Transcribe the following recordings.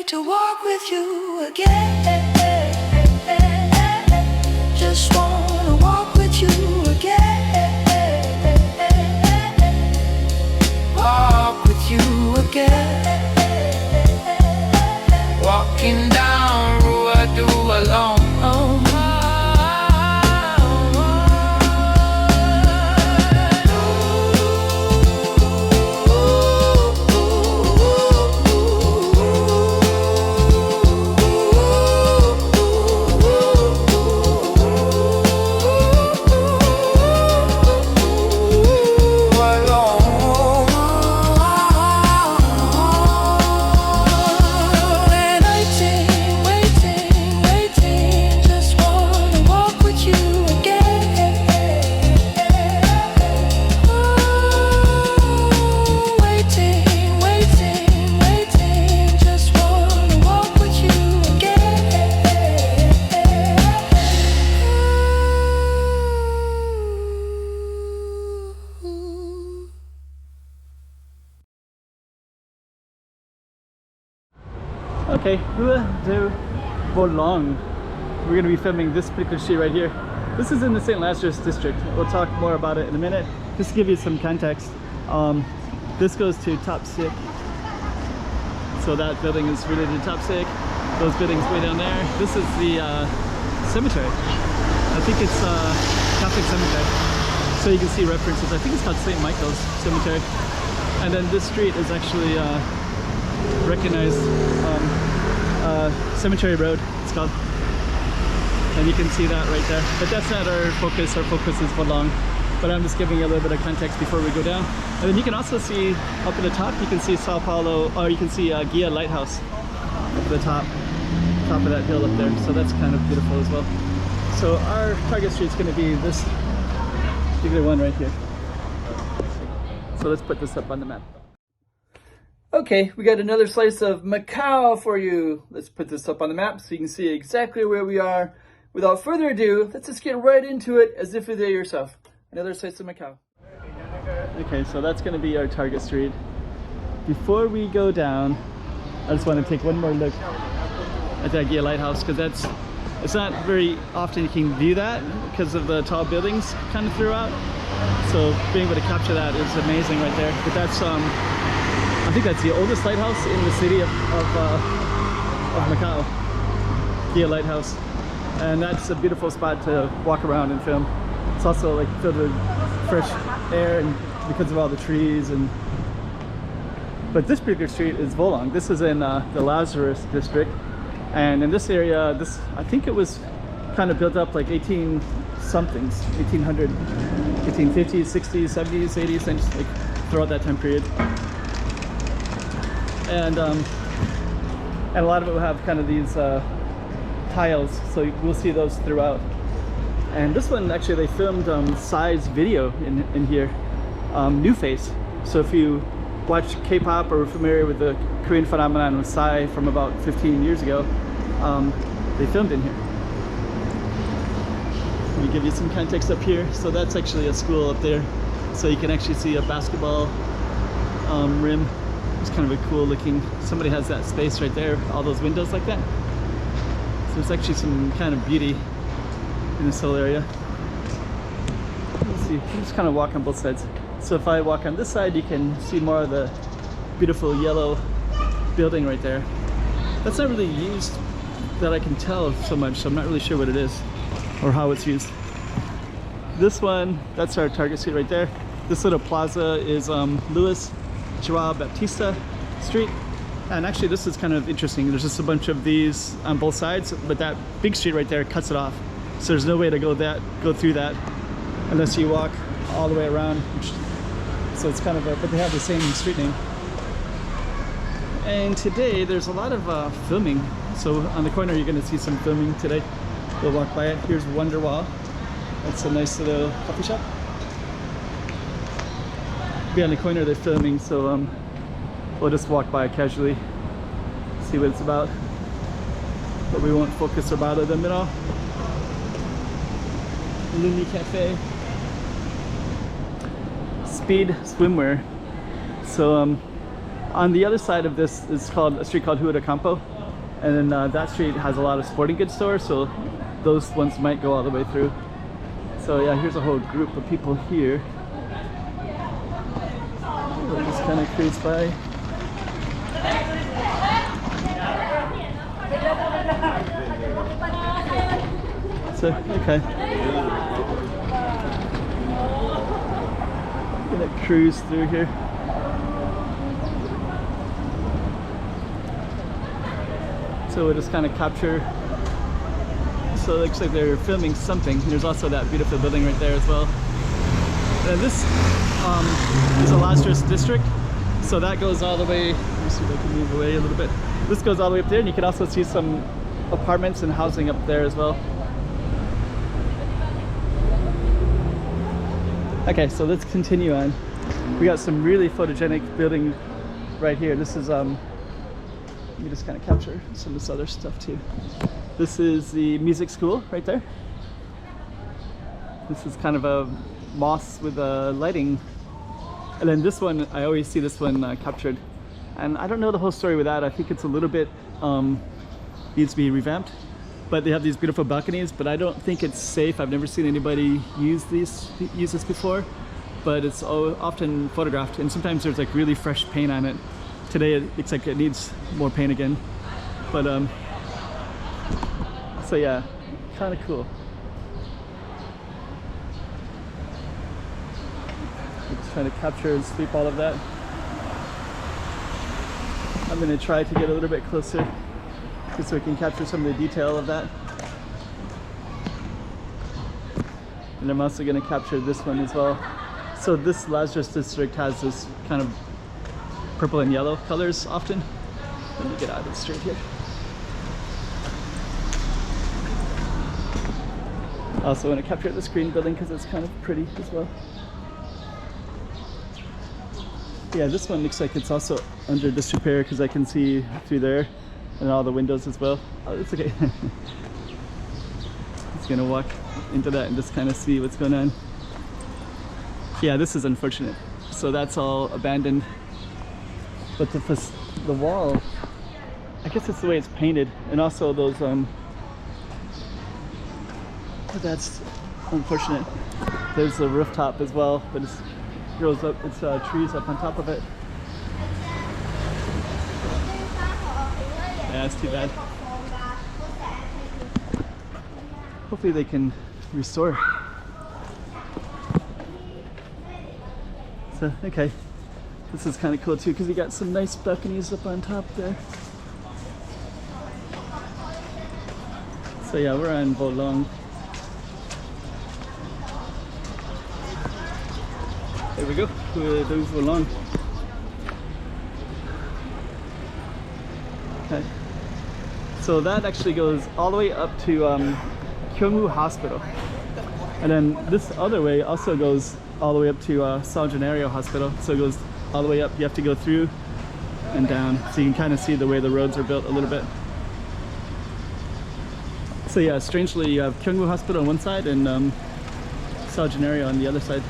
to walk with you again. Just wanna walk with you again. Walk with you again. Walking down Rua do alone. Okay, Rua de Volong. We're going to be filming this particular street right here. This is in the St. Lazarus district. We'll talk more about it in a minute. Just to give you some context, this goes to Top Sick. So that building is related to Top Sick. Those buildings way down there. This is the cemetery. I think it's Catholic cemetery. So you can see references. I think it's called St. Michael's Cemetery. And then this street is actually recognized Cemetery Road, it's called, and you can see that right there. But that's not our focus. Our focus is Volong, but I'm just giving you a little bit of context before we go down. And then you can also see up at the top, you can see Sao Paulo, or you can see Gia Lighthouse up at the top of that hill up there. So that's kind of beautiful as well. So our target street is going to be this particular one right here. So let's put this up on the map. Okay, we got another slice of Macau for you. Let's put this up on the map so you can see exactly where we are. Without further ado, let's just get right into it as if you're there yourself. Another slice of Macau. Okay, so that's going to be our target street. Before we go down, I just want to take one more look at that Gia Lighthouse, because it's not very often you can view that because of the tall buildings kind of throughout. So being able to capture that is amazing right there. But that's I think that's the oldest lighthouse in the city of Macau, Gia Lighthouse, and that's a beautiful spot to walk around and film. It's also like filled with fresh air and because of all the trees. But this particular street is Volong. This is in the Lazarus district, and in this area, I think it was kind of built up like 18-somethings, 1800, 1850s, 60s, 70s, 80s, like throughout that time period. And a lot of it will have kind of these tiles, so we'll see those throughout. And this one, actually, they filmed Psy's video in here, New Face. So if you watch K-pop or are familiar with the Korean phenomenon with Psy from about 15 years ago, they filmed in here. Let me give you some context up here. So that's actually a school up there. So you can actually see a basketball rim. It's kind of a cool looking, somebody has that space right there, all those windows like that. So there's actually some kind of beauty in this whole area. Let's see, you can just kind of walk on both sides. So if I walk on this side, you can see more of the beautiful yellow building right there. That's not really used that I can tell so much, so I'm not really sure what it is or how it's used. This one, that's our target street right there. This little plaza is Luis Joao Baptista Street, and actually this is kind of interesting. There's just a bunch of these on both sides, but that big street right there cuts it off, so there's no way to go through that unless you walk all the way around. So it's kind of but they have the same street name. And today there's a lot of filming, so on the corner you're going to see some filming today. We'll walk by it. Here's Wonderwall. That's a nice little coffee shop. On the corner they're filming, so we'll just walk by casually, see what it's about, but we won't focus or bother them at all. Lumi Cafe, Speed Swimwear. So on the other side of this is called a street called Rua do Campo, And then that street has a lot of sporting goods stores, so those ones might go all the way through. So yeah, here's a whole group of people here. We'll just kind of cruise by. So, okay. Gonna cruise through here. So we'll just kind of capture. So it looks like they're filming something. There's also that beautiful building right there as well. And this is a Lazarus district. So that goes all the way. Let me see if I can move away a little bit. This goes all the way up there, and you can also see some apartments and housing up there as well. Okay, so let's continue on. We got some really photogenic building right here. This is let me just kind of capture some of this other stuff too. This is the music school right there. This is kind of a mosque with lighting. And then this one, I always see this one captured. And I don't know the whole story with that. I think it's a little bit, needs to be revamped. But they have these beautiful balconies, but I don't think it's safe. I've never seen anybody use this before. But it's often photographed, and sometimes there's like really fresh paint on it. Today it looks like it needs more paint again. But so yeah, kind of cool. Just trying to capture and sweep all of that. I'm going to try to get a little bit closer just so we can capture some of the detail of that. And I'm also going to capture this one as well. So this Lazarus district has this kind of purple and yellow colors often. Let me get out of the street here. I also want to capture this green building because it's kind of pretty as well. Yeah, this one looks like it's also under disrepair because I can see through there and all the windows as well. Oh, it's okay. Just gonna walk into that and just kind of see what's going on. Yeah, this is unfortunate. So that's all abandoned. But the wall, I guess it's the way it's painted, and also those that's unfortunate. There's the rooftop as well, but it grows up, it's trees up on top of it. Yeah, it's too bad. Hopefully they can restore. So, okay. This is kind of cool too, because you got some nice balconies up on top there. So yeah, we're on Volong. There we go. There's Volong. Okay. So that actually goes all the way up to Kyungwoo Hospital, and then this other way also goes all the way up to Salgenario Hospital. So it goes all the way up. You have to go through and down, so you can kind of see the way the roads are built a little bit. So yeah, strangely you have Kyungwoo Hospital on one side and Salgenario on the other side.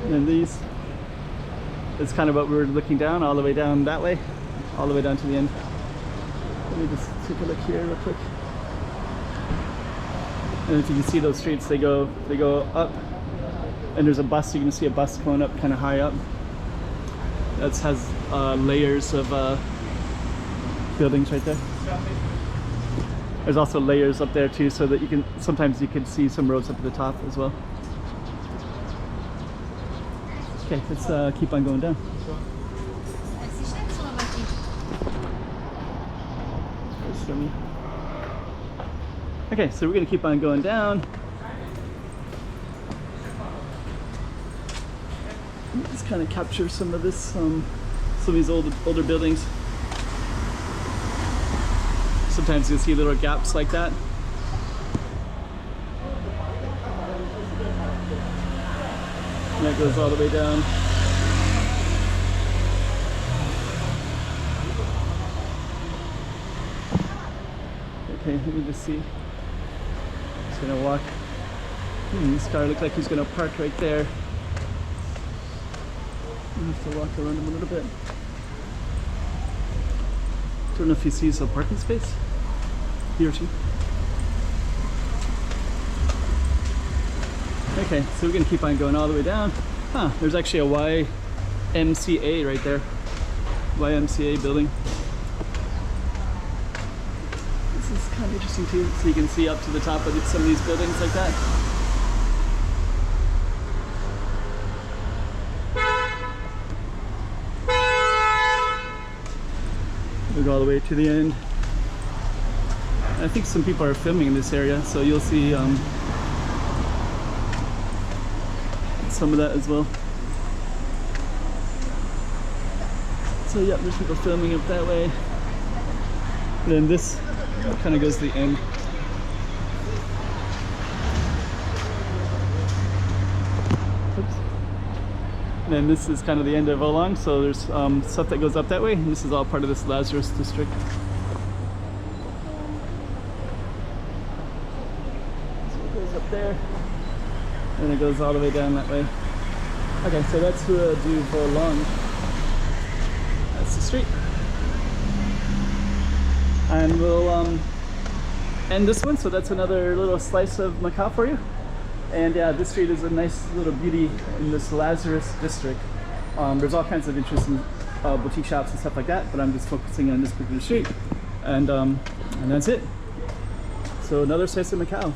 And then these, it's kind of what we were looking down, all the way down that way, all the way down to the end. Let me just take a look here real quick. And if you can see those streets, they go up, and there's a bus. You can see a bus going up kind of high up. That has layers of buildings right there. There's also layers up there too, so that you can sometimes you can see some roads up at the top as well. Okay, let's keep on going down. Okay, so we're gonna keep on going down. Let's kind of capture some of this, some of these older buildings. Sometimes you'll see little gaps like that. And that goes all the way down. Okay, let me just see. Just gonna walk. This car looks like he's gonna park right there. I have to walk around him a little bit. Don't know if he sees a parking space. He or she. Okay, so we're gonna keep on going all the way down. Huh, there's actually a YMCA right there. YMCA building. This is kind of interesting too, so you can see up to the top of some of these buildings like that. We'll go all the way to the end. I think some people are filming in this area, so you'll see some of that as well. So yeah, there's people filming up that way. And then this kind of goes to the end. Oops. And then this is kind of the end of Volong, so there's stuff that goes up that way, and this is all part of this Lazarus district. So it goes up there, and it goes all the way down that way. Okay, so that's Rua du Volong. That's the street. And we'll end this one, so that's another little slice of Macau for you. And yeah, this street is a nice little beauty in this Lazarus district. There's all kinds of interesting boutique shops and stuff like that, but I'm just focusing on this particular street. And that's it. So another slice of Macau.